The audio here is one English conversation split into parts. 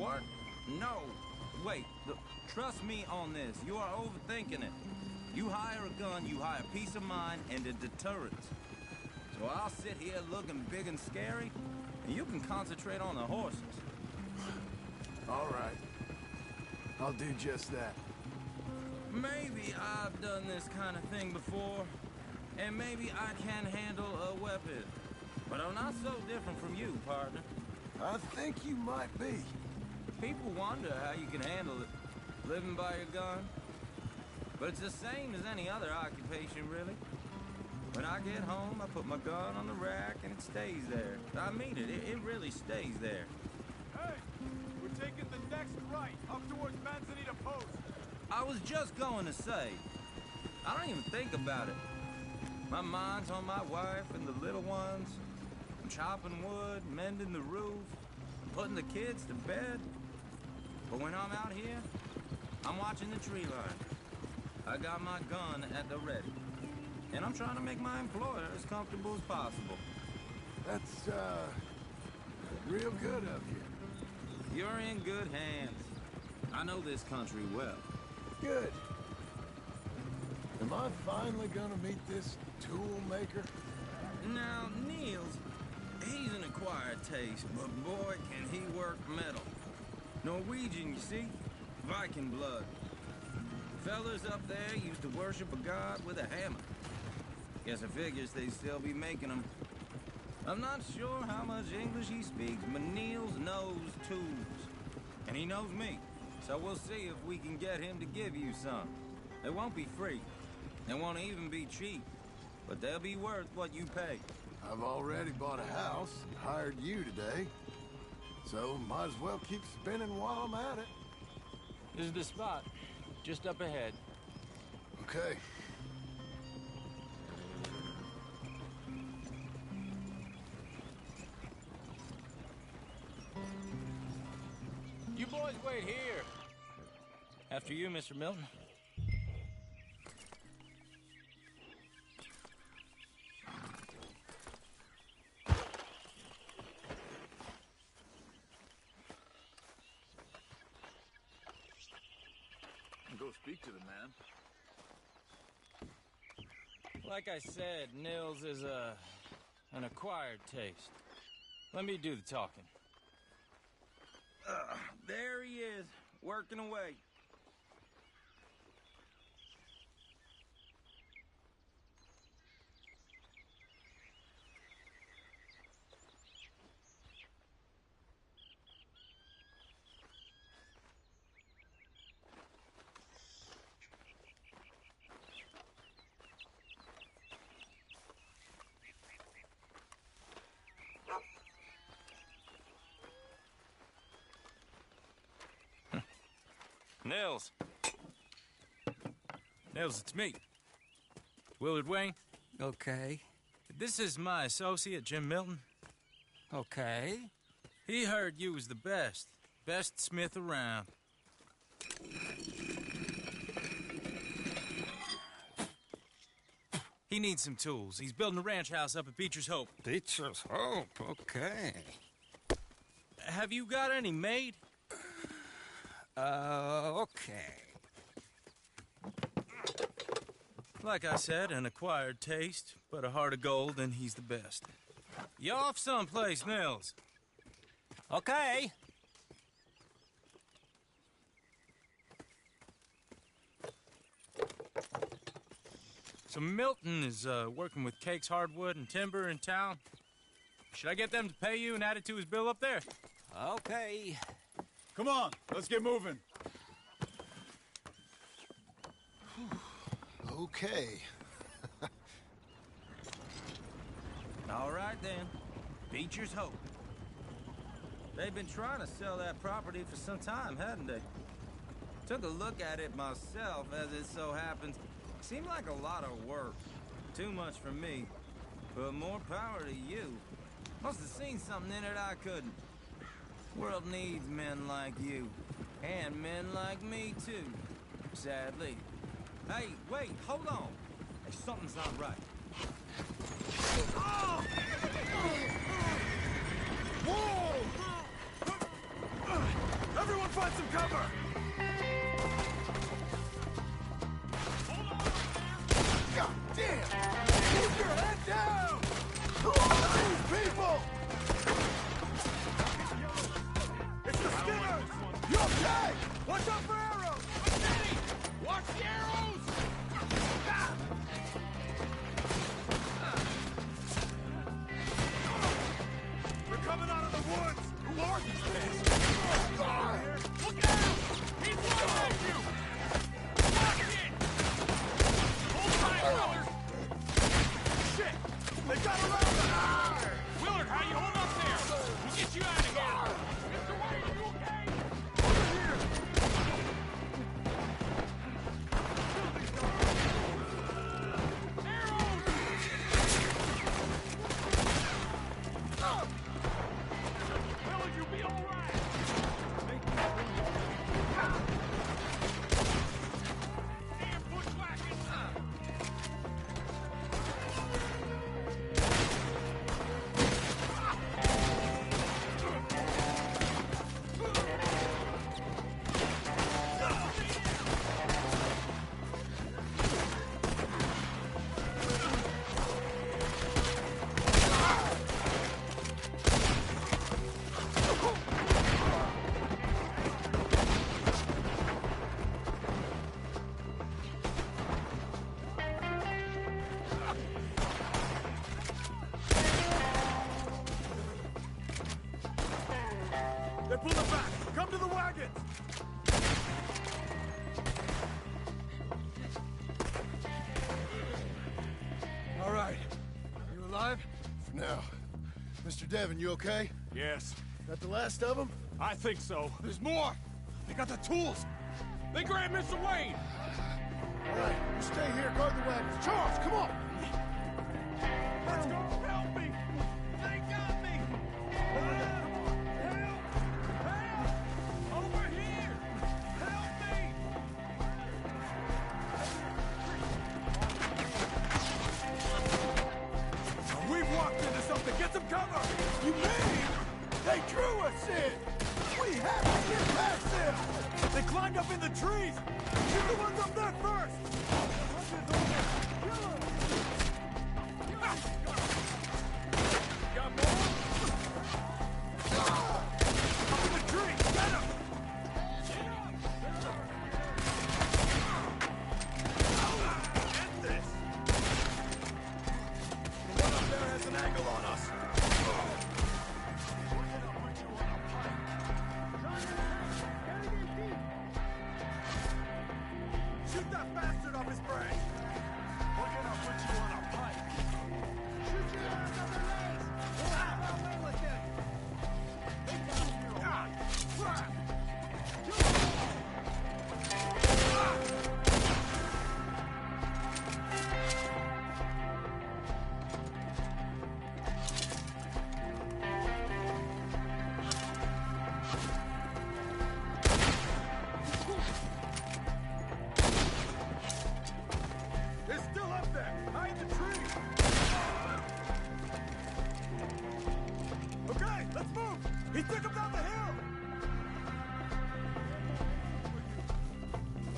What? No. Wait, trust me on this. You are overthinking it. You hire a gun, you hire peace of mind and a deterrence. So I'll sit here looking big and scary, and you can concentrate on the horses. All right. I'll do just that. Maybe I've done this kind of thing before, and maybe I can handle a weapon. But I'm not so different from you, partner. I think you might be. People wonder how you can handle it, living by your gun. But it's the same as any other occupation, really. When I get home, I put my gun on the rack and it stays there. I mean it, it really stays there. Hey, we're taking the next right, up towards Manzanita Post. I was just going to say, I don't even think about it. My mind's on my wife and the little ones. I'm chopping wood, mending the roof, putting the kids to bed. But when I'm out here, I'm watching the tree line. I got my gun at the ready. And I'm trying to make my employer as comfortable as possible. That's, real good of you. You're in good hands. I know this country well. Good. Am I finally gonna meet this tool maker? Now, Niels, he's an acquired taste, but boy, can he work metal. Norwegian, you see? Viking blood. Fellas up there used to worship a god with a hammer. Guess I figures they'd still be making them. I'm not sure how much English he speaks, but Niels knows tools. And he knows me. So we'll see if we can get him to give you some. They won't be free. They won't even be cheap. But they'll be worth what you pay. I've already bought a house and hired you today. So might as well keep spinning while I'm at it. This is the spot. Just up ahead. Okay. You boys wait here. After you, Mr. Milton. Go speak to the man. Like I said, Nils is an acquired taste. Let me do the talking. There he is, working away. Nils. Nils, it's me. Willard Wayne. Okay. This is my associate, Jim Milton. Okay. He heard you was the best. Best smith around. He needs some tools. He's building a ranch house up at Beecher's Hope. Beecher's Hope, okay. Have you got any made? Okay. Like I said, an acquired taste, but a heart of gold, and he's the best. You off someplace, Nils? Okay. So Milton is working with Cake's Hardwood and Timber in town. Should I get them to pay you and add it to his bill up there? Okay. Come on, let's get moving. Okay. All right, then. Beecher's Hope. They've been trying to sell that property for some time, hadn't they? Took a look at it myself, as it so happens. Seemed like a lot of work. Too much for me. But more power to you. Must have seen something in it I couldn't. World needs men like you. And men like me, too. Sadly. Hey, wait, hold on. Hey, something's not right. Oh! Whoa! want some cover! God damn! Keep your head down! Who are these people? It's the Skinners! You okay? Watch out for arrows! Watch the arrows! They're coming out of the woods! Who are these things? Look out! He's right at you! Lock it! Hold tight, Willard! Shit! They got around us! Willard, how you hold up there? We'll get you out of here! Mr. Wayne, you okay? Over here! Willard, you'll be all right! Damn bushwhackers! They're pulling back! Come to the wagons! All right. You alive? For now. Mr. Devon, you okay? Yes. That the last of them? I think so. There's more! They got the tools! They grabbed Mr. Wayne! All right, you stay here, guard the wagons. Charles, come on! Let's go! Help me! They got me! Help! Help! Over here! Help me! We've walked into something! Get some cover! You mean they drew us in? We have to get past them! They climbed up in the trees! Shoot the ones up there first! Got more? Up in the tree! Get him! End this! The one up there has an angle on us! Shoot that bastard off his branch! We're gonna put you on a pike! Shoot your ass off the legs! We'll have our way with this! Ah! Crap! They're still up there! Hide the tree! Okay, let's move! He took him down the hill!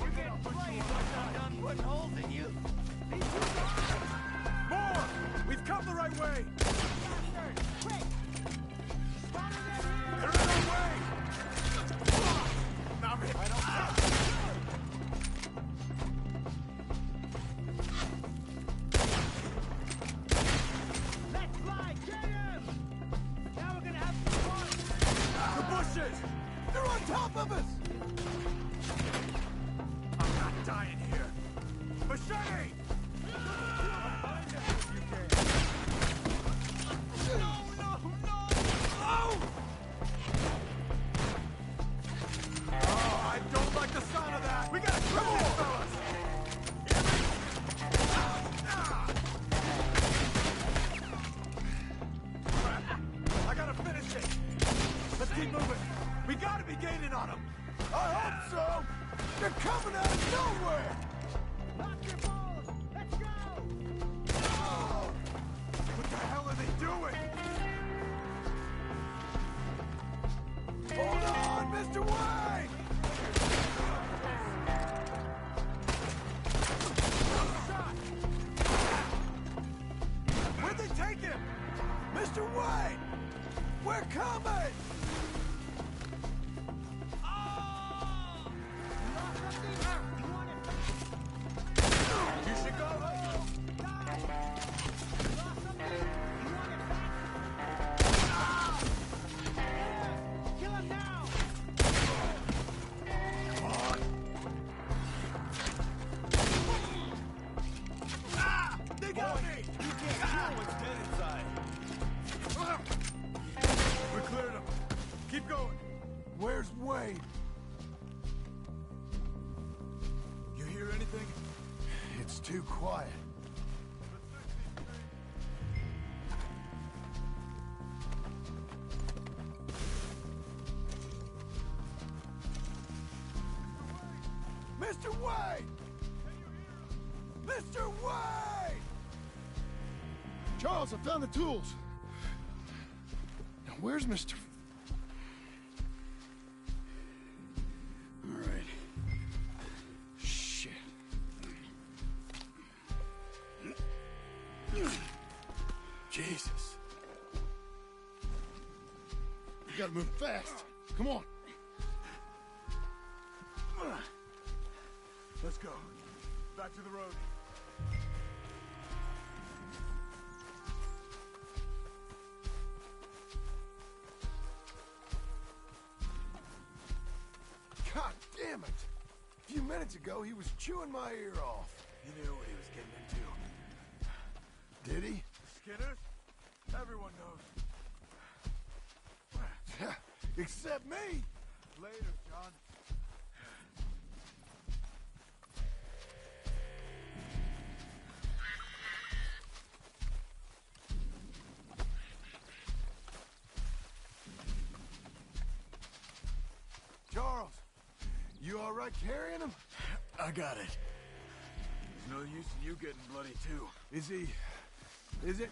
We're getting played once I'm done putting holes in you! More! We've come the right way! Quick! They're in our way! Not me! I don't Let's fly! Get him! Now we're gonna have some fun! The bushes! They're on top of us! I'm not dying here! Machete! No! Oh, I don't like the sound of that! We gotta kill these fellas! Hear me? Crap. I gotta finish it! Let's keep moving! We gotta be gaining on them! I hope so! They're coming out of nowhere! Lock your balls! Let's go! What the hell are they doing? Hold on, Mr. Wayne! Where's Wayne? You hear anything? It's too quiet. Mr. Wayne! Mr. Wayne! Charles, I found the tools. Now, where's Mr. All right. Shit. Jesus. We gotta move fast. Come on. Let's go. Back to the road. God damn it! A few minutes ago, he was chewing my ear off. He knew what he was getting into. Did he? Skinners? Everyone knows. Except me! Later, John. Charles, you all right carrying him? I got it. There's no use in you getting bloody, too. Is it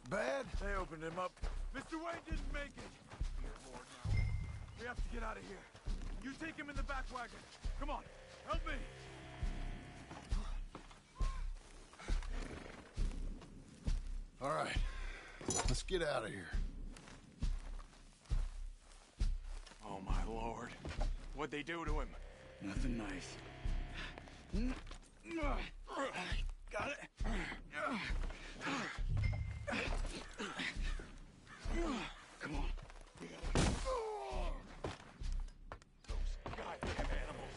bad? They opened him up. Mr. Wayne didn't make it. Dear Lord, now. We have to get out of here. You take him in the back wagon. Come on, help me. All right, let's get out of here. Oh, my Lord. What'd they do to him? Nothing nice. Got it. Come on. We gotta... Those goddamn animals.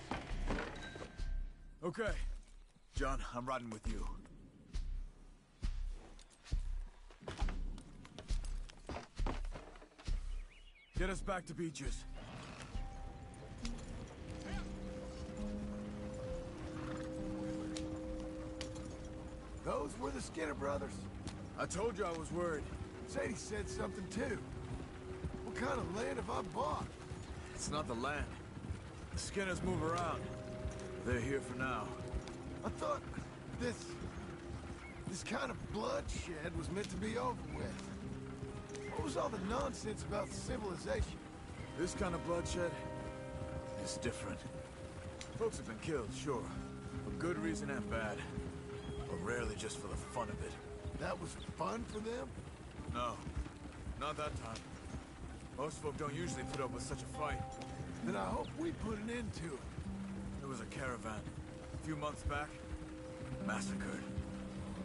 Okay. John, I'm riding with you. Get us back to Beaches. Those were the Skinner brothers. I told you I was worried. Sadie said something too. What kind of land have I bought? It's not the land. The Skinners move around. They're here for now. I thought this kind of bloodshed was meant to be over with. What was all the nonsense about civilization? This kind of bloodshed is different. Folks have been killed, sure. For good reason and bad. But rarely just for the fun of it. That was fun for them? No. Not that time. Most folk don't usually put up with such a fight. Then I hope we put an end to it. There was a caravan. A few months back. Massacred.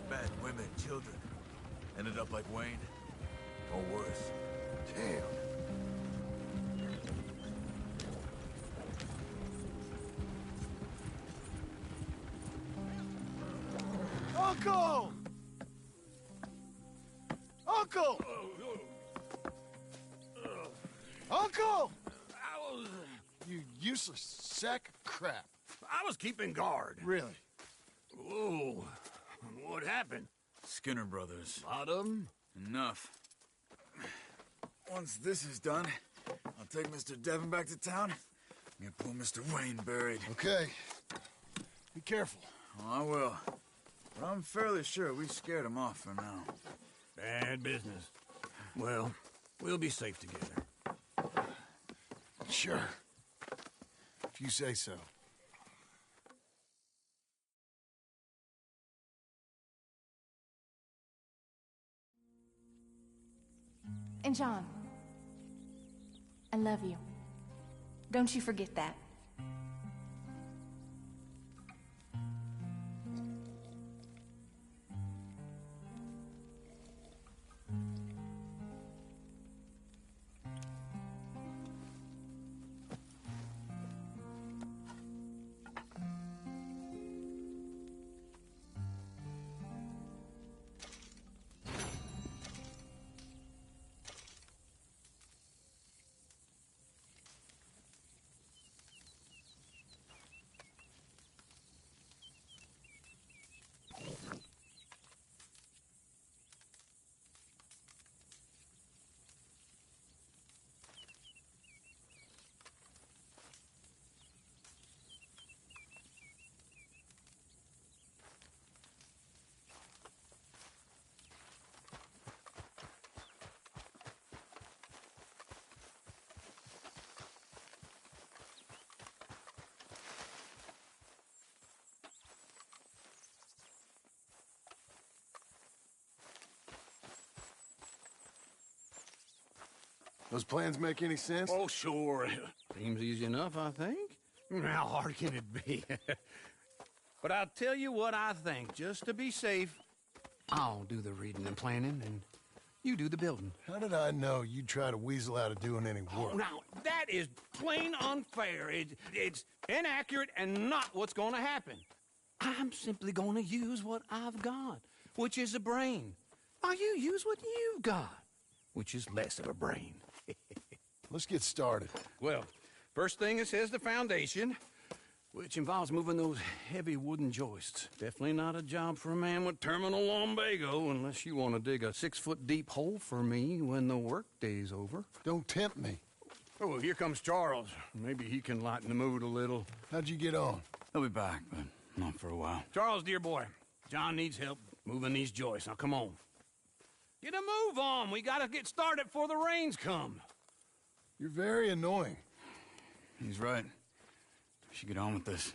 Men, women, children. Ended up like Wayne. Or worse. Damn. Uncle! Uncle! Uncle! You useless sack of crap. I was keeping guard. Really? Whoa. What happened? Skinner brothers. Lot of 'em? Enough. Once this is done, I'll take Mr. Devon back to town and get poor Mr. Wayne buried. Okay. Be careful. Oh, I will. But I'm fairly sure we scared him off for now. Bad business. Well, we'll be safe together. Sure. If you say so. And John, I love you. Don't you forget that. Those plans make any sense? Oh, sure. Seems easy enough, I think. How hard can it be? But I'll tell you what I think. Just to be safe, I'll do the reading and planning, and you do the building. How did I know you'd try to weasel out of doing any work? Now, that is plain unfair. It's inaccurate and not what's going to happen. I'm simply going to use what I've got, which is a brain. While you use what you've got, which is less of a brain. Let's get started. Well, first thing it says the foundation, which involves moving those heavy wooden joists. Definitely not a job for a man with terminal lumbago unless you want to dig a 6-foot deep hole for me when the workday's over. Don't tempt me. Oh, well, here comes Charles. Maybe he can lighten the mood a little. How'd you get on? He'll be back, but not for a while. Charles, dear boy, John needs help moving these joists. Now, come on. Get a move on. We gotta get started before the rains come. You're very annoying. He's right. We should get on with this.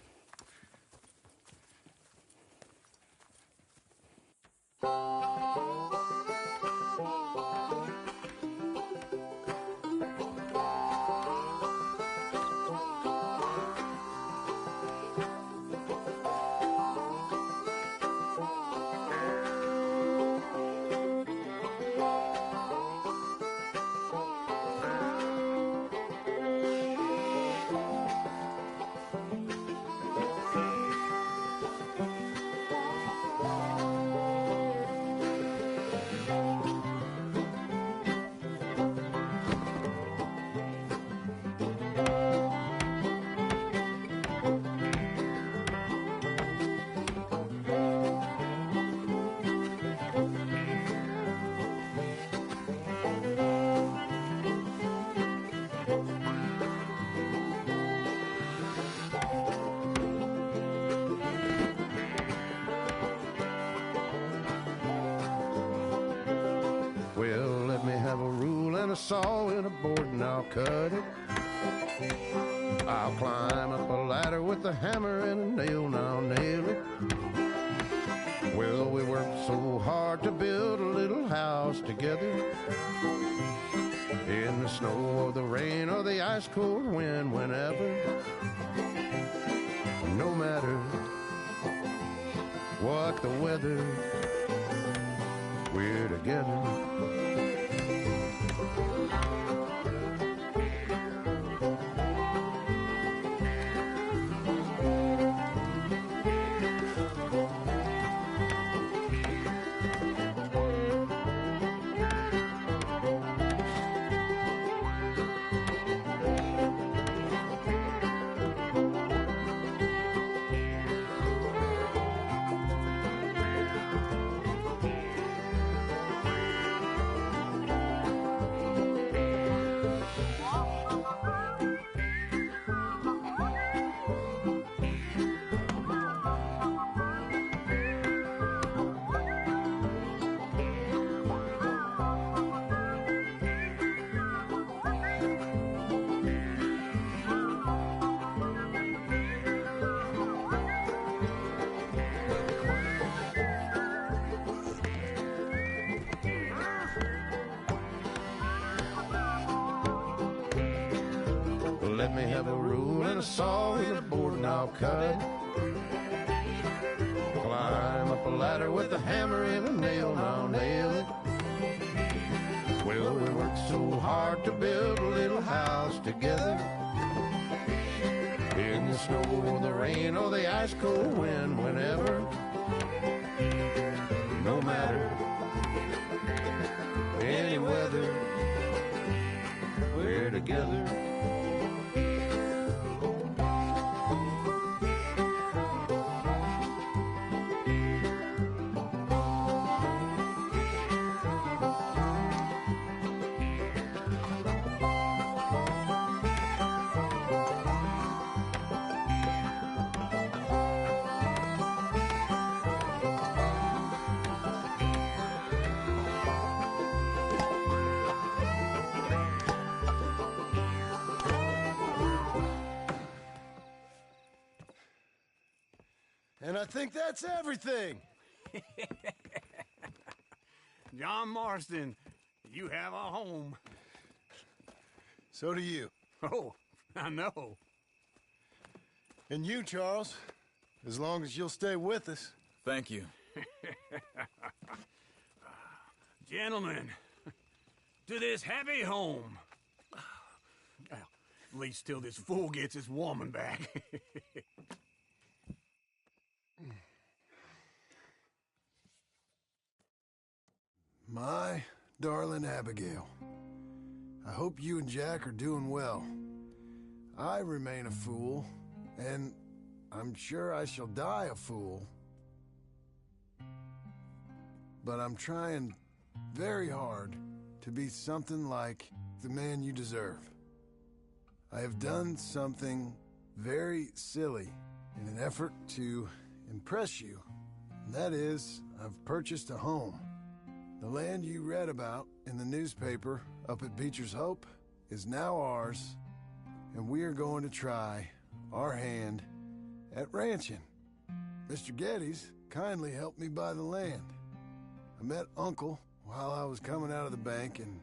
Well, let me have a rule and a saw and a board and I'll cut it. I'll climb up a ladder with a hammer and a nail and I'll nail it. Well, we worked so hard to build a little house together. In the snow or the rain or the ice cold wind, whenever. No matter what the weather, we're together. Let me have a rule and a saw and a board and I'll cut it. Climb up a ladder with a hammer and a nail and I'll nail it. Well, we worked so hard to build a little house together. In the snow or the rain or the ice cold wind, whenever. No matter any weather, we're together. And I think that's everything. John Marston, you have a home. So do you. Oh, I know. And you, Charles. As long as you'll stay with us. Thank you. Gentlemen, to this happy home. Well, at least till this fool gets his woman back. My darling Abigail, I hope you and Jack are doing well. I remain a fool, and I'm sure I shall die a fool. But I'm trying very hard to be something like the man you deserve. I have done something very silly in an effort to impress you, and that is, I've purchased a home. The land you read about in the newspaper up at Beecher's Hope is now ours, and we are going to try our hand at ranching. Mr. Geddes kindly helped me buy the land. I met Uncle while I was coming out of the bank, and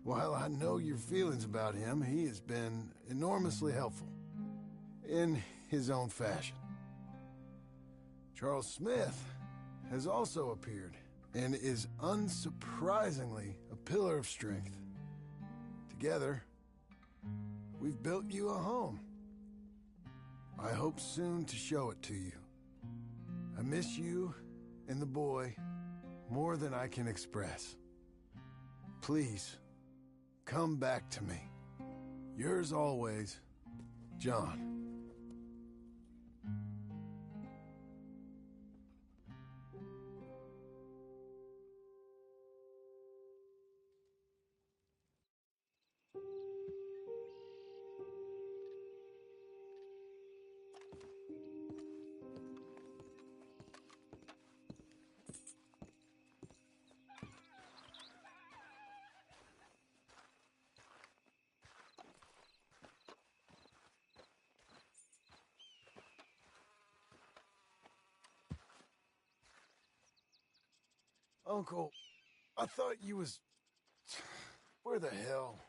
while I know your feelings about him, he has been enormously helpful in his own fashion. Charles Smith has also appeared and is unsurprisingly a pillar of strength. Together, we've built you a home. I hope soon to show it to you. I miss you and the boy more than I can express. Please, come back to me. Yours always, John. Uncle, I thought you was... Where the hell?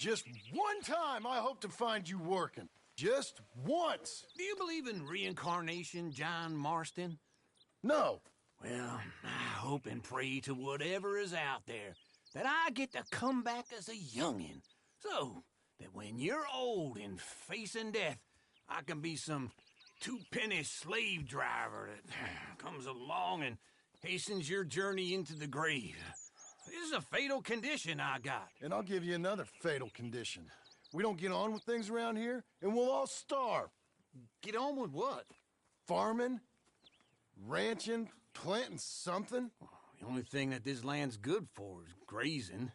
Just one time I hope to find you working. Just once. Do you believe in reincarnation, John Marston? No. Well, I hope and pray to whatever is out there that I get to come back as a youngin', so that when you're old and facing death, I can be some two-penny slave driver that comes along and hastens your journey into the grave. This is a fatal condition I got. And I'll give you another fatal condition. We don't get on with things around here, and we'll all starve. Get on with what? Farming, ranching, planting something. The only thing that this land's good for is grazing.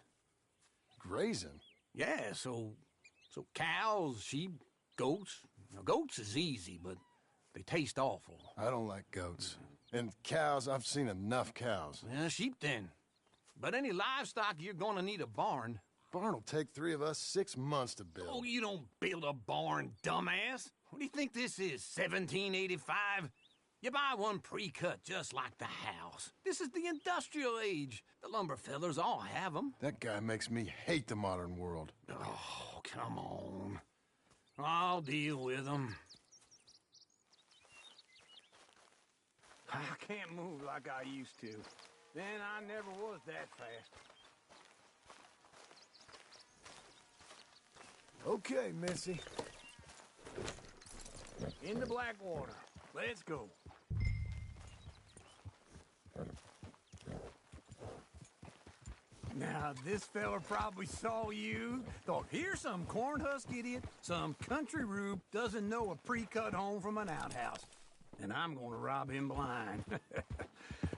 Grazing? Yeah, so So cows, sheep, goats. Now, goats is easy, but they taste awful. I don't like goats. And cows, I've seen enough cows. Yeah, sheep then. But any livestock, you're gonna need a barn. Barn will take 3 of us 6 months to build. Oh, you don't build a barn, dumbass. What do you think this is, 1785? You buy one pre-cut just like the house. This is the industrial age. The lumber fellers all have them. That guy makes me hate the modern world. Oh, come on. I'll deal with them. I can't move like I used to. Then I never was that fast. Okay, Missy. In the Blackwater. Let's go. Now, this fella probably saw you, thought, here's some corn husk idiot, some country rube doesn't know a pre-cut home from an outhouse. And I'm gonna rob him blind.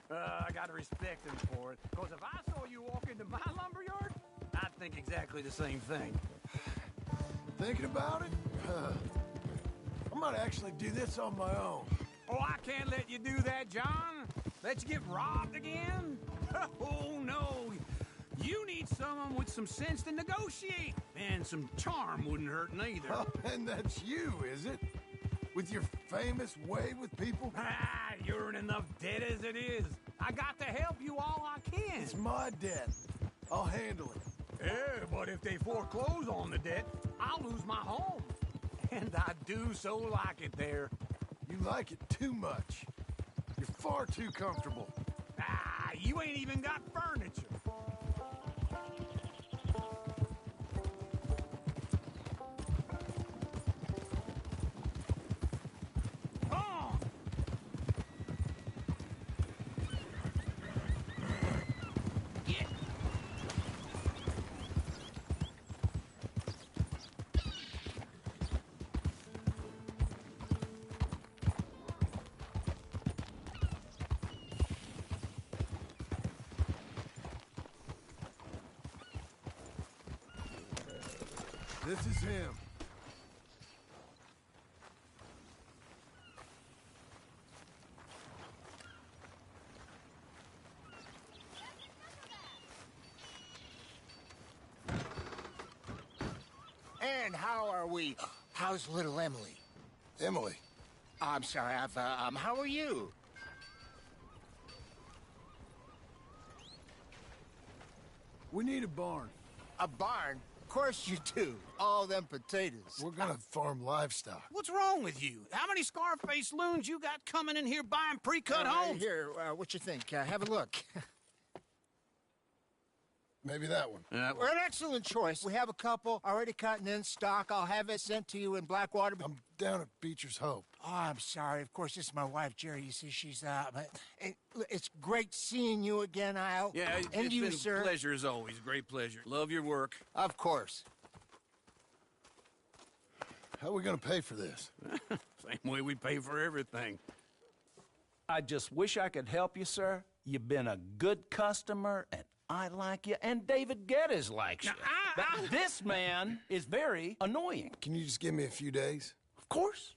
I gotta respect him for it, because if I saw you walk into my lumberyard, I'd think exactly the same thing. Thinking about it? I might actually do this on my own. Oh, I can't let you do that, John. Let you get robbed again? Oh, no. You need someone with some sense to negotiate. And some charm wouldn't hurt neither. Oh, and that's you, is it? With your famous way with people? Ah, you're in enough debt as it is. I got to help you all I can. It's my debt. I'll handle it. Yeah, but if they foreclose on the debt, I'll lose my home. And I do so like it there. You like it too much. You're far too comfortable. Ah, you ain't even got furniture. Oh! Yeah. This is him. And how are we? How's little Emily? Emily. I'm sorry, how are you? We need a barn. A barn? Of course you do. All them potatoes. We're gonna farm livestock. What's wrong with you? How many Scarface loons you got coming in here buying pre-cut homes? Here, what you think? Have a look. Maybe that one. We're an excellent choice. We have a couple already cut and in stock. I'll have it sent to you in Blackwater. I'm down at Beecher's Hope. Oh, I'm sorry. Of course, this is my wife, Jerry. You see, she's it's great seeing you again, Al. Yeah, and it's you, been sir. a pleasure as always. Great pleasure. Love your work. Of course. How are we gonna pay for this? Same way we pay for everything. I just wish I could help you, sir. You've been a good customer, and I like you, and David Geddes likes you. Now, But this man is very annoying. Can you just give me a few days? Of course.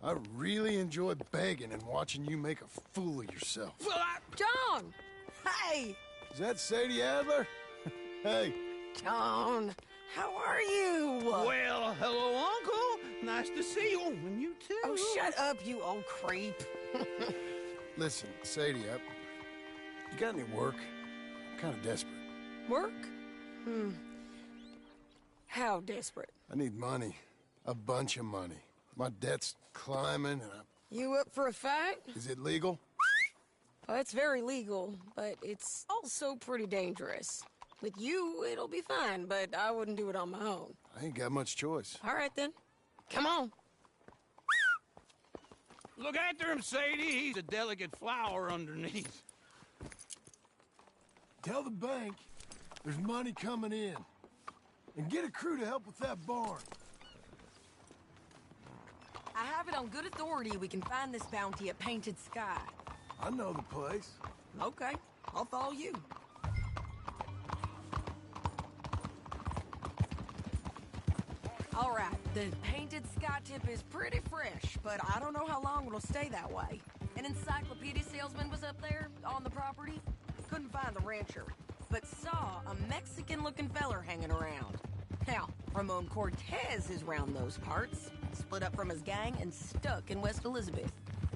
I really enjoy begging and watching you make a fool of yourself. John! Hey! Is that Sadie Adler? Hey. John, how are you? Well, hello, Uncle. Nice to see you. And you too. Oh, shut up, you old creep. Listen, Sadie, you got any work? I'm kind of desperate. Work? How desperate? I need money. A bunch of money. My debt's climbing and You up for a fight? Is it legal? Well, it's very legal, but it's also pretty dangerous. With you, it'll be fine, but I wouldn't do it on my own. I ain't got much choice. All right, then. Come on. Look after him, Sadie. He's a delicate flower underneath. Tell the bank there's money coming in. And get a crew to help with that barn. I have it on good authority we can find this bounty at Painted Sky. I know the place. Okay, I'll follow you. The painted sky tip is pretty fresh, but I don't know how long it'll stay that way. An encyclopedia salesman was up there on the property. Couldn't find the rancher, but saw a Mexican-looking feller hanging around. Now, Ramon Cortez is round those parts, split up from his gang and stuck in West Elizabeth.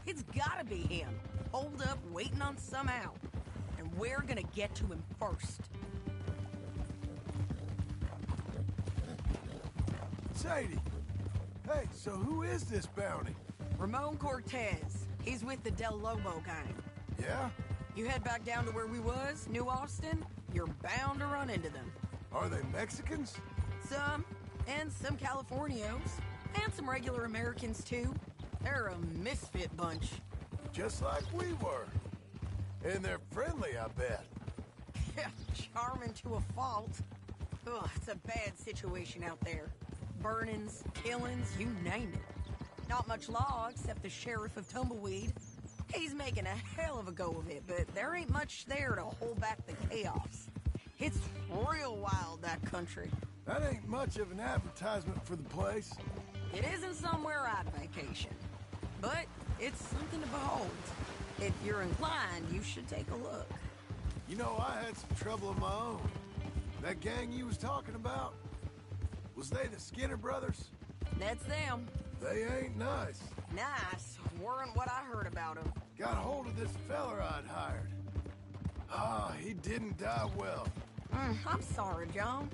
It's gotta be him, holed up waiting on some out. And we're gonna get to him first. Sadie! Hey, so who is this bounty? Ramon Cortez. He's with the Del Lobo gang. Yeah? You head back down to where we was, New Austin, you're bound to run into them. Are they Mexicans? Some, and some Californios, and some regular Americans too. They're a misfit bunch. Just like we were. And they're friendly, I bet. Yeah, charming to a fault. Ugh, it's a bad situation out there. Burnings, killings, you name it. Not much law except the sheriff of Tumbleweed. He's making a hell of a go of it, but there ain't much there to hold back the chaos. It's real wild, that country. That ain't much of an advertisement for the place. It isn't somewhere I'd vacation, but it's something to behold. If you're inclined, you should take a look. You know, I had some trouble of my own. That gang you was talking about, was they the Skinner brothers? That's them. They ain't nice. Nice weren't what I heard about them. Got hold of this feller I'd hired. Ah, he didn't die well. I'm sorry, John.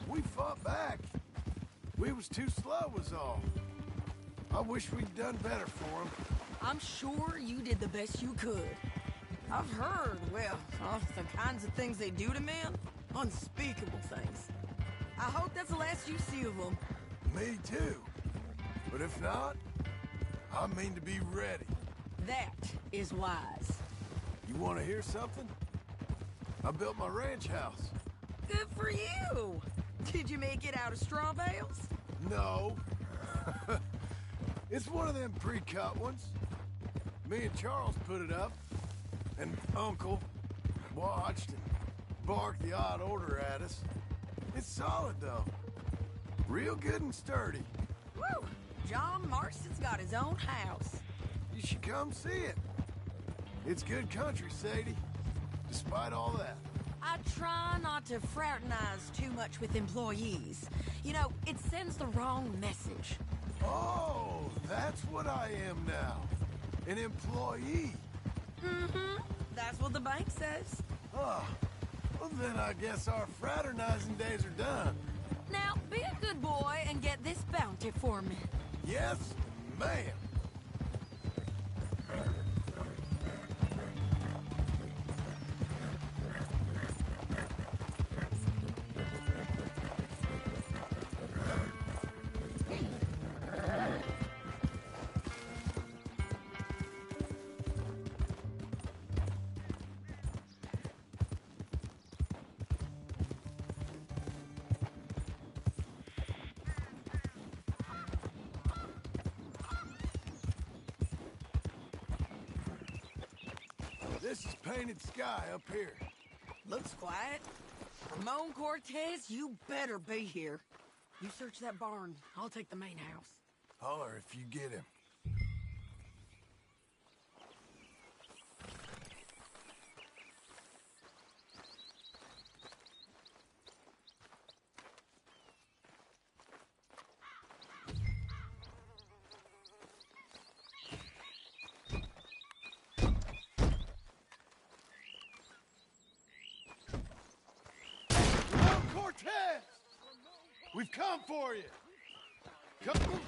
We fought back. We was too slow was all. I wish we'd done better for him. I'm sure you did the best you could. I've heard, well, the kinds of things they do to men. Unspeakable things. I hope that's the last you see of them. Me too. But if not, I mean to be ready. That is wise. You want to hear something? I built my ranch house. Good for you. Did you make it out of straw bales? No. It's one of them pre-cut ones. Me and Charles put it up, and Uncle watched and barked the odd order at us. It's solid, though. Real good and sturdy. Woo! John Marston's got his own house. You should come see it. It's good country, Sadie. Despite all that. I try not to fraternize too much with employees. You know, it sends the wrong message. Oh, that's what I am now. An employee. Mm-hmm. That's what the bank says. Oh, well then I guess our fraternizing days are done. Now, be a good boy and get this bounty for me. Yes, ma'am. This is painted sky up here. Looks quiet. Ramon Cortez, you better be here. You search that barn. I'll take the main house. Holler if you get him. We've come for you! Come!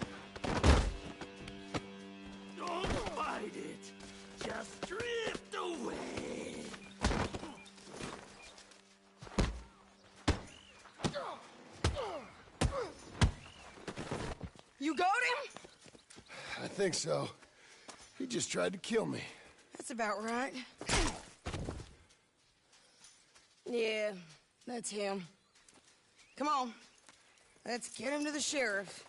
Don't fight it! Just drift away! You got him? I think so. He just tried to kill me. That's about right. Yeah, that's him. Come on. Let's get him to the sheriff.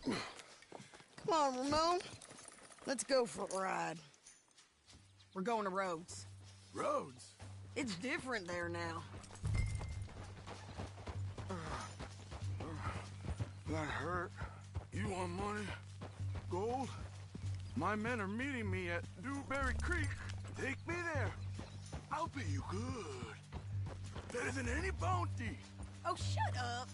Come on, Ramon. Let's go for a ride. We're going to Rhodes. Rhodes? It's different there now. got hurt. You want money? Gold? My men are meeting me at Dewberry Creek. Take me there. I'll pay you good. Better than any bounty. Oh, shut up.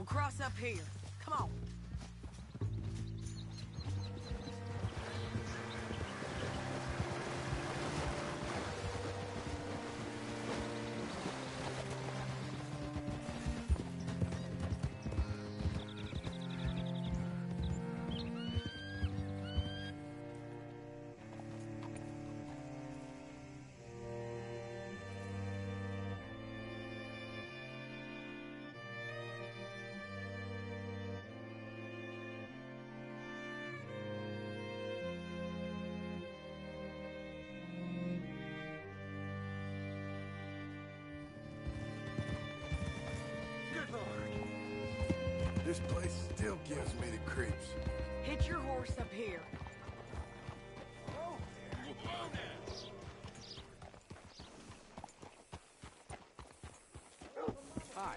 Cross up here. Come on. This place still gives me the creeps. Hitch your horse up here. Hi.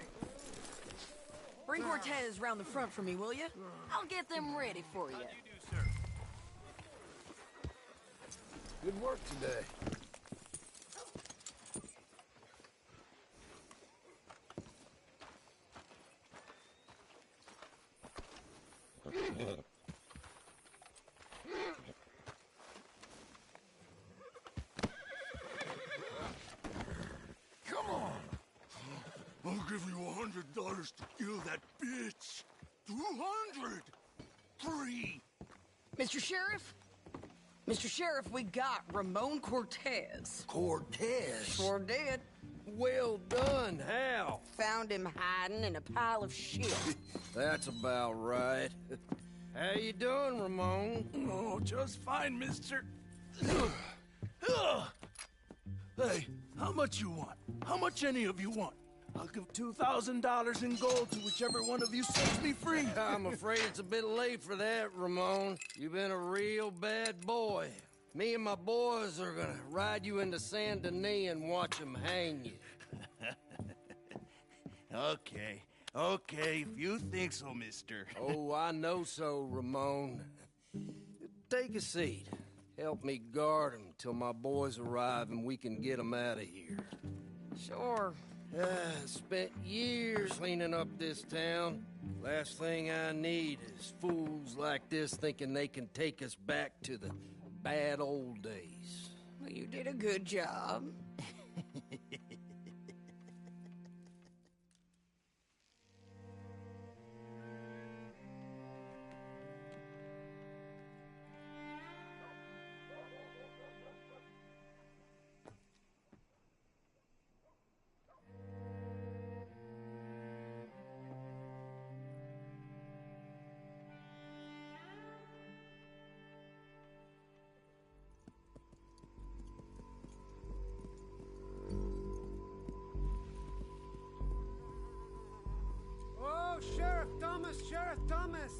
Bring Cortez round the front for me, will you? I'll get them ready for you. Good work today. Come on. I'll give you $100 to kill that bitch. 200. 3. Mr. Sheriff? Mr. Sheriff, we got Ramon Cortez. Cortez? Sure did. Well done, how? Found him hiding in a pile of shit. That's about right. How you doing, Ramon? Oh, just fine, mister. Hey, how much you want? How much any of you want? I'll give $2,000 in gold to whichever one of you sets me free. I'm afraid it's a bit late for that, Ramon. You've been a real bad boy. Me and my boys are gonna ride you into Saint Denis and watch them hang you. Okay, if you think so, mister. Oh, I know so, Ramon. Take a seat. Help me guard him till my boys arrive and we can get them out of here. Sure. Spent years cleaning up this town. Last thing I need is fools like this thinking they can take us back to the bad old days. Well, you did a good job. Sheriff Thomas!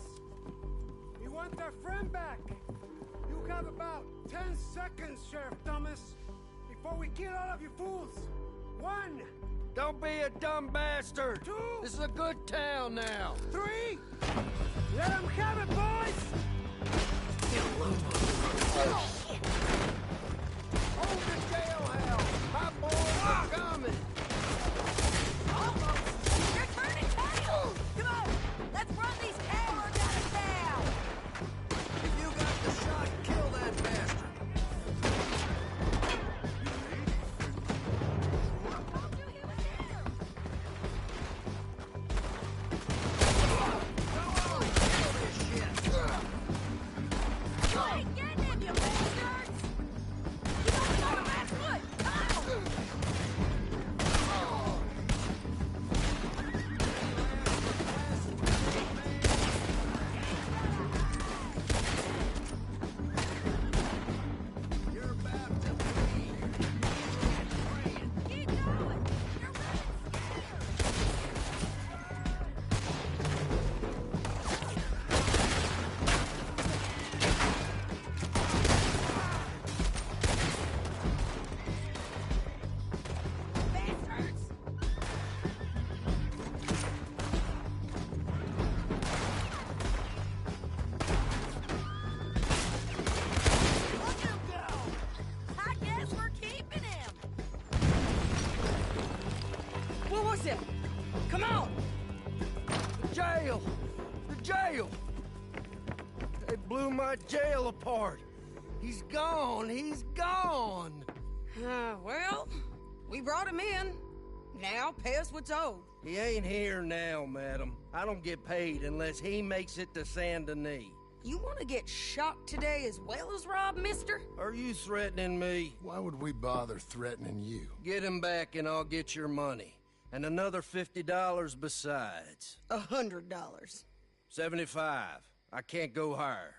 We want our friend back! You have about 10 seconds, Sheriff Thomas, before we kill all of you fools! 1! Don't be a dumb bastard! 2! This is a good town now! 3! Let them have it, boys! Hold the jailhouse! My boys are coming! You're turning tails! Come on! Let's run these cowards out of town! If you got the shot, kill that bastard! I ain't getting him, you bastard! blew my jail apart. He's gone. He's gone. Well, we brought him in. Now pay us what's owed. He ain't here now, madam. I don't get paid unless he makes it to Saint Denis. You want to get shot today as well as rob, mister? Are you threatening me? Why would we bother threatening you? Get him back and I'll get your money. And another $50 besides. $100. 75. I can't go higher.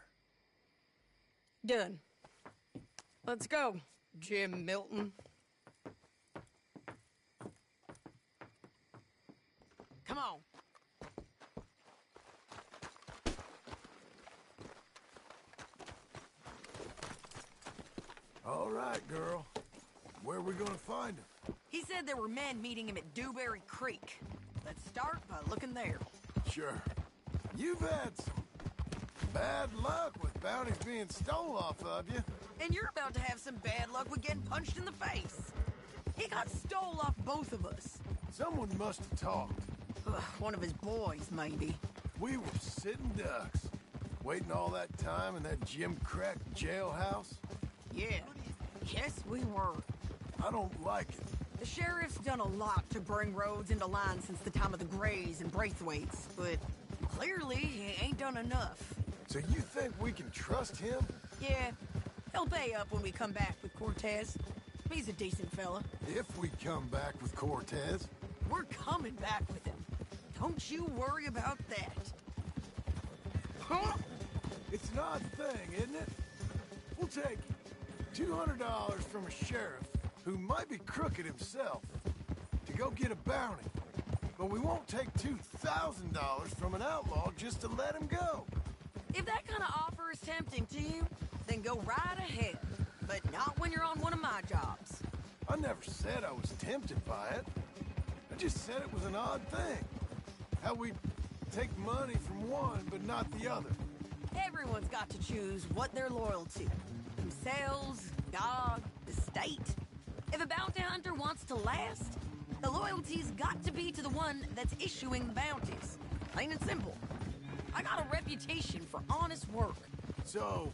Done. Let's go, Jim Milton. Come on. All right, girl. Where are we gonna find him? He said there were men meeting him at Dewberry Creek. Let's start by looking there. Sure. You've had some bad luck with bounties being stole off of you. And you're about to have some bad luck with getting punched in the face. He got stole off both of us. Someone must have talked. One of his boys, maybe. We were sitting ducks, waiting all that time in that Jim Crack jailhouse. Yeah. Yes, we were. I don't like it. The sheriff's done a lot to bring roads into line since the time of the Grays and Braithwaites, but clearly he ain't done enough. So you think we can trust him? Yeah. He'll pay up when we come back with Cortez. He's a decent fella. If we come back with Cortez. We're coming back with him. Don't you worry about that. Huh? It's an odd thing, isn't it? We'll take $200 from a sheriff who might be crooked himself to go get a bounty. But we won't take $2,000 from an outlaw just to let him go. If that kind of offer is tempting to you, then go right ahead. But not when you're on one of my jobs. I never said I was tempted by it. I just said it was an odd thing. How we take money from one but not the other. Everyone's got to choose what they're loyal to. Themselves, God, the state. If a bounty hunter wants to last, the loyalty's got to be to the one that's issuing the bounties. Plain and simple. I got a reputation for honest work. So,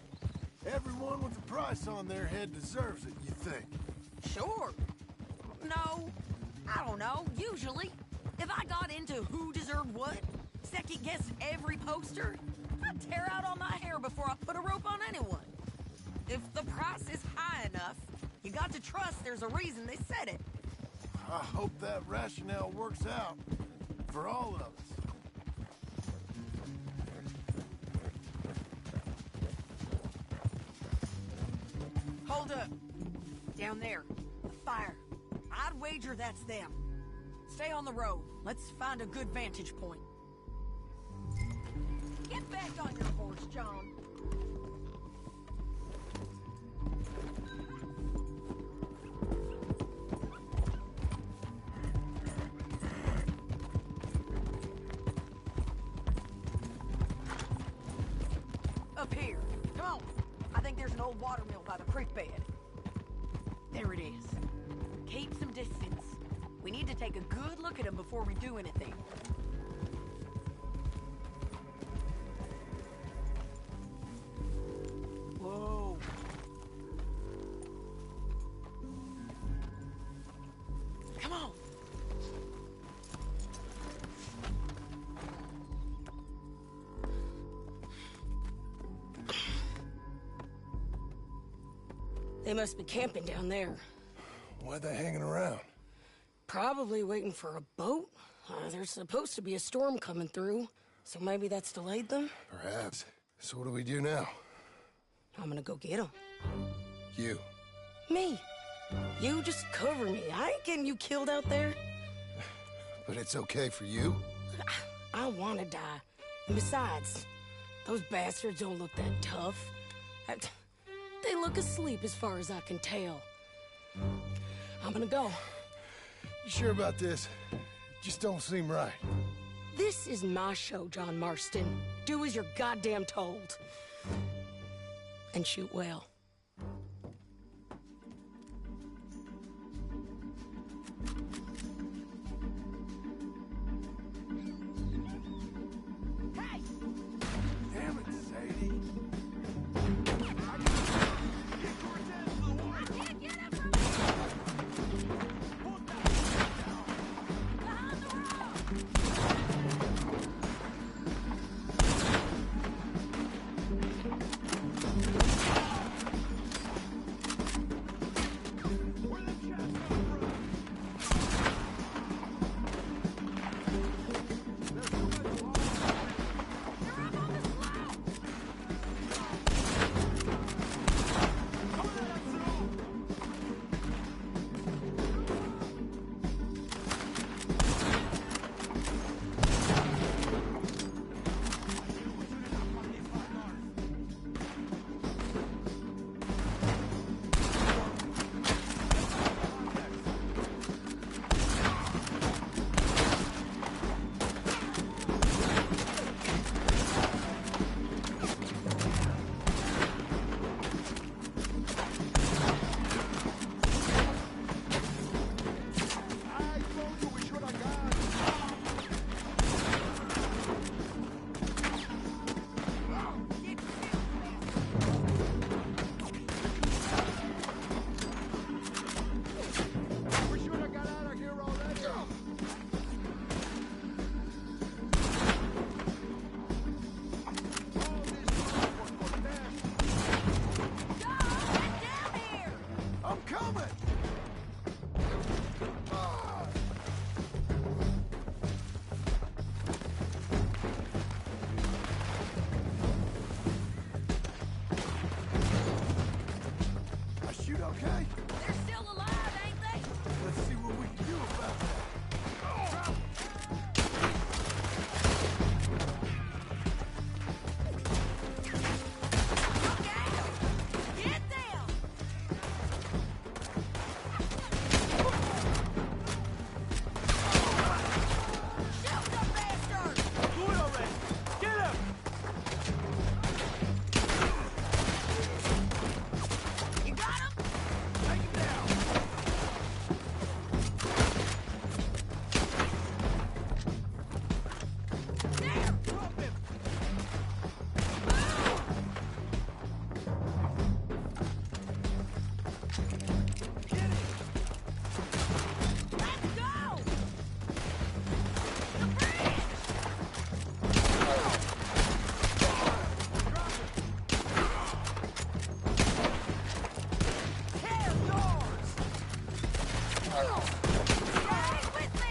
everyone with a price on their head deserves it, you think? Sure. No, I don't know, usually. If I got into who deserved what, second-guessed every poster, I'd tear out all my hair before I put a rope on anyone. If the price is high enough, you got to trust there's a reason they said it. I hope that rationale works out for all of us. Hold up. Down there. The fire. I'd wager that's them. Stay on the road. Let's find a good vantage point. Get back on your horse, John. Up here. Come on. I think there's an old watermill by the creek bed. There it is. Keep some distance. We need to take a good look at him before we do anything. Whoa. Come on. They must be camping down there. Why are they hanging around? Probably waiting for a boat. There's supposed to be a storm coming through, so maybe that's delayed them? Perhaps. So what do we do now? I'm gonna go get them. You. Me. You just cover me. I ain't getting you killed out there. But it's okay for you? I wanna die. And besides, those bastards don't look that tough. They look asleep as far as I can tell. I'm gonna go. You sure about this? Just don't seem right. This is my show, John Marston. Do as you're goddamn told. And shoot well. Hey! Damn it, Sadie. okay? They're still alive, ain't they? Let's see what we can do about that. Get them! Shoot the bastard! Do it already! Get him! You got him? Take him down! There! Drop him! Let's go! The bridge! Hell yours! Stay with me!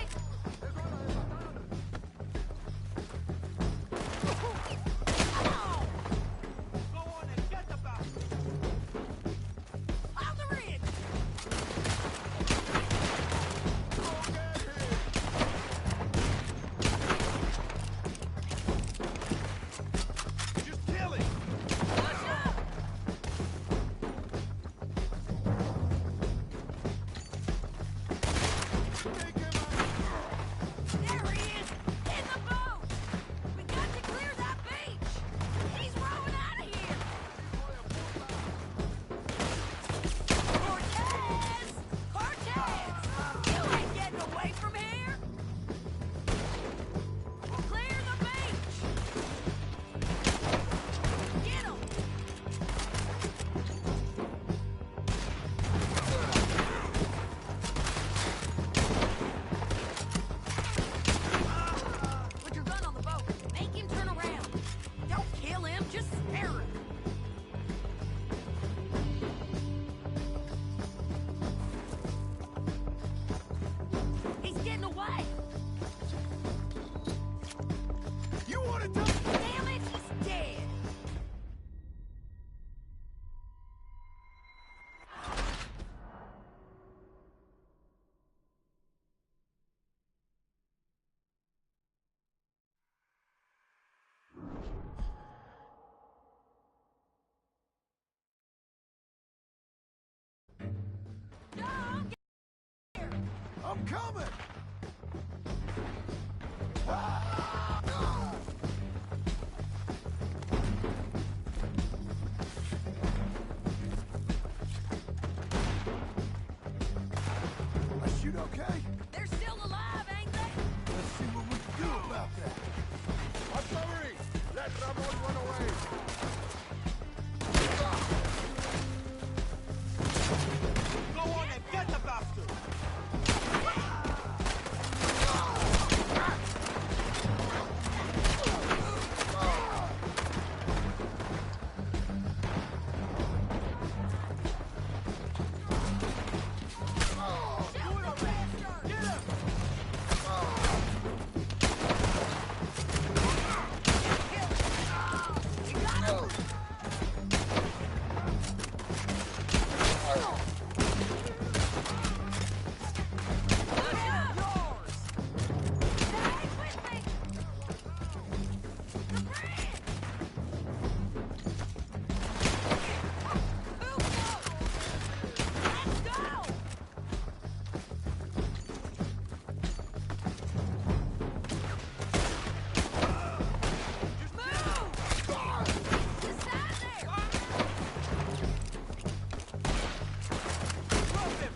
Go on and get the bastard! On the ridge! Just kill him! Watch out! There he is! In the boat! We got to clear that beach! He's rowing out of here! Cortez! Cortez! You ain't getting away from here! Clear the beach! Get him! Put your gun on the boat. Make him turn around. Don't kill him, just scare him. He's getting away. You want to die? Damn it, he's dead. Don't get here. I'm coming! I shoot okay? They're still alive, ain't they? Let's see what we can do about that. Artillery! Let Ramon run away! Go on and get the bastard! Shoot the bastard! Get him! Kill him! You got him? Yours! Stay with me! The bridge! Move forward! Let's go! Move! Just stand there! Drop him!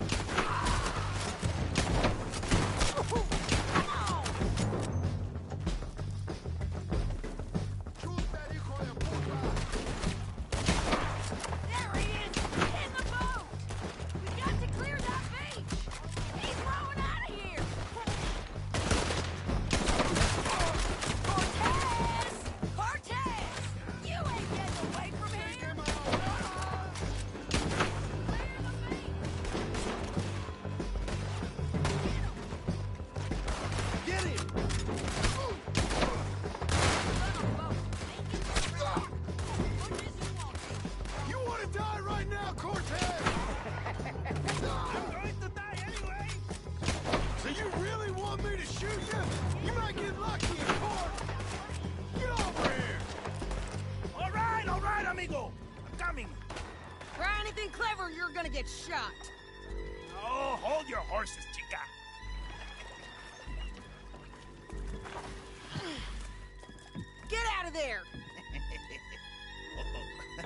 There he is! In the boat! We got to clear that beach! He's rowing out of here! Cortez! Cortez! You ain't getting away from here! Clear the beach! Get him! Run on the boat! Make him turn around! Push as you want to. You want to die right now, Cortez? want me to shoot you? You might get lucky in court. Get over here. All right, amigo. I'm coming. Try anything clever, you're gonna get shot. Oh, hold your horses, chica. Get out of there! I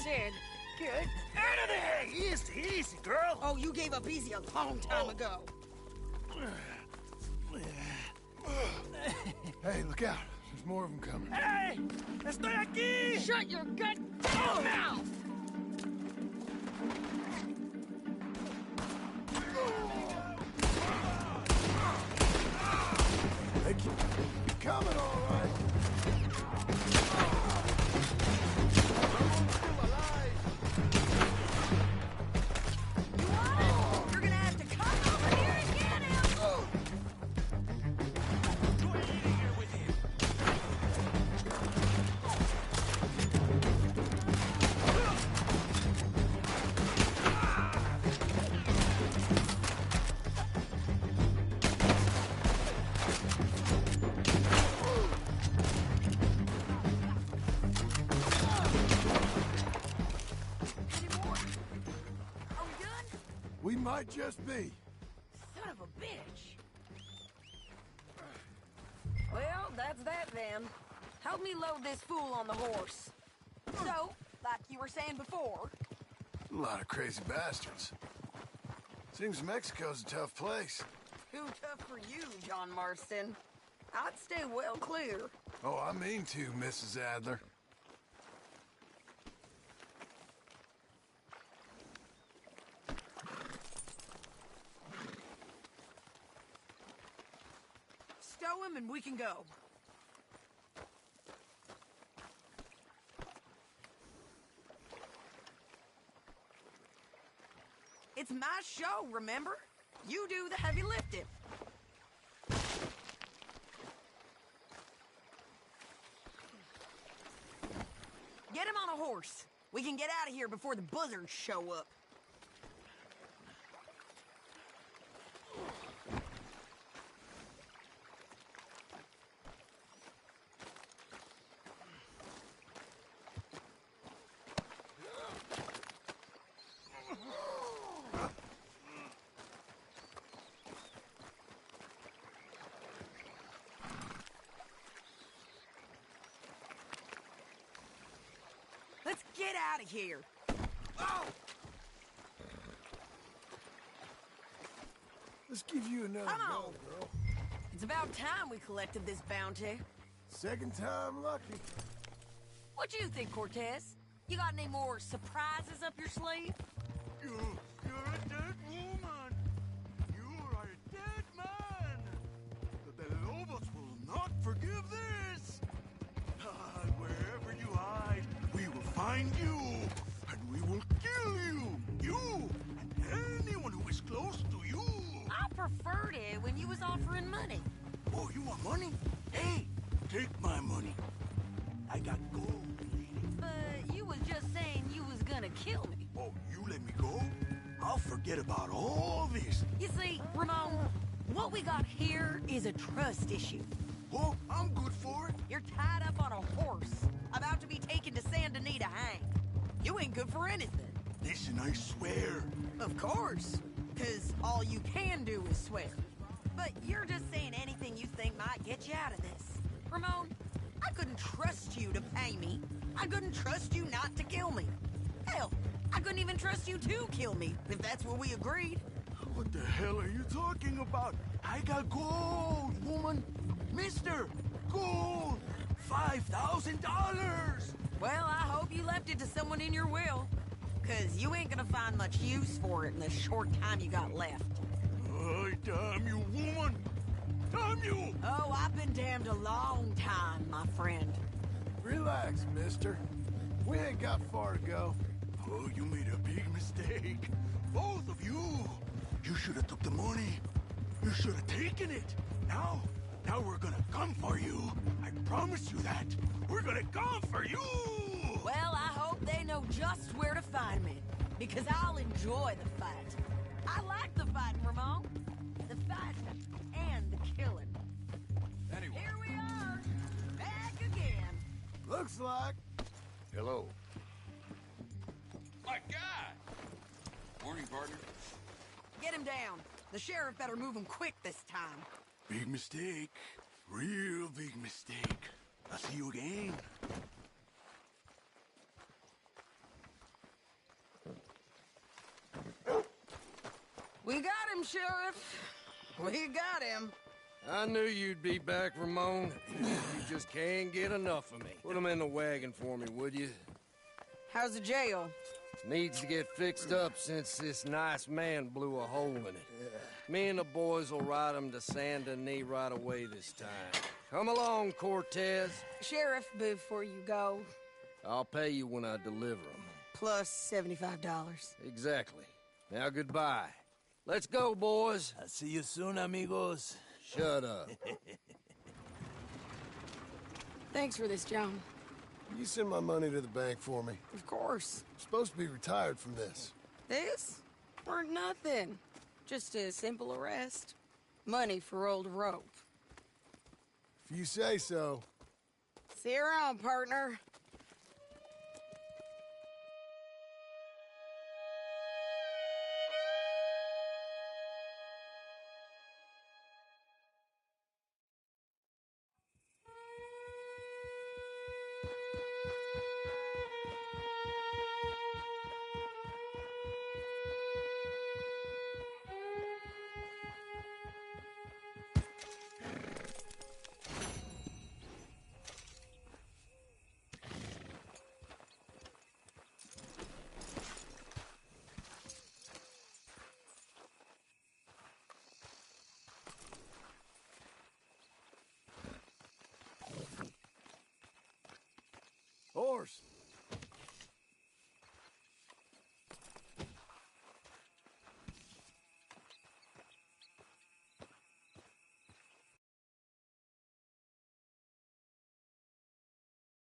said, get Out of there! Easy, easy, girl. Oh, you gave up easy a long time ago. Hey, look out. There's more of them coming. Hey! Estoy aquí! Shut your goddamn mouth! They keep coming, all right. You're gonna have to come over here and get him! We might just be. Son of a bitch. Well, that's that then. Help me load this fool on the horse. So, like you were saying before... A lot of crazy bastards. Seems Mexico's a tough place. Too tough for you, John Marston. I'd stay well clear. Oh, I mean to, Mrs. Adler. Stow him and we can go. It's my show, remember? You do the heavy lifting. Get him on a horse. We can get out of here before the buzzards show up. Let's get out of here. Oh! Let's give you another Come go, on. girl. It's about time we collected this bounty. Second time lucky. What do you think, Cortez? You got any more surprises up your sleeve? You're a dead woman. You are a dead man. The Lobos will not forgive this. Wherever you hide, we will find you, and we will kill you. You and anyone who is close to you. I preferred it when you was offering money. Oh, you want money? Hey, take my money. I got gold. But you was just saying you was gonna kill me. Oh, you let me go? I'll forget about all this. You see, Ramon, what we got here is a trust issue. Oh, I'm good for it. You're tied up on a horse, about to be taken to San Denis to hang. You ain't good for anything. Listen, I swear. Of course, because all you can do is swear. But you're just saying anything you think might get you out of this. Ramon, I couldn't trust you to pay me. I couldn't trust you not to kill me. Hell, I couldn't even trust you to kill me, if that's what we agreed. What the hell are you talking about? I got gold, woman. Mister, gold. $5,000. Well, I hope you left it to someone in your will. Because you ain't gonna find much use for it in the short time you got left. Oh, damn you, woman. Damn you. Oh, I've been damned a long time, my friend. Relax, mister. We ain't got far to go. Oh, you made a big mistake. Both of you. You should have took the money. You should have taken it. Now we're gonna come for you. I promise you that. We're gonna come for you. Well, I hope they know just where to find me. Because I'll enjoy the fight. I like the fighting, Ramon. The fighting and the killing. Anyway. Here we are, back again. Looks like. Hello. My God! Morning, partner. Get him down. The sheriff better move him quick this time. Big mistake. Real big mistake. I'll see you again. We got him, Sheriff. We got him. I knew you'd be back, Ramon. You just can't get enough of me. Put him in the wagon for me, would you? How's the jail? Needs to get fixed up since this nice man blew a hole in it. Me and the boys will ride him to Saint Denis right away this time. Come along, Cortez. Sheriff, before you go, I'll pay you when I deliver him. plus $75. Exactly. Now goodbye. Let's go, boys. I'll see you soon, amigos. Shut up. Thanks for this, John. You send my money to the bank for me. Of course. I'm supposed to be retired from this. This? Weren't nothing. Just a simple arrest. Money for old rope. If you say so. See you around, partner. Horse.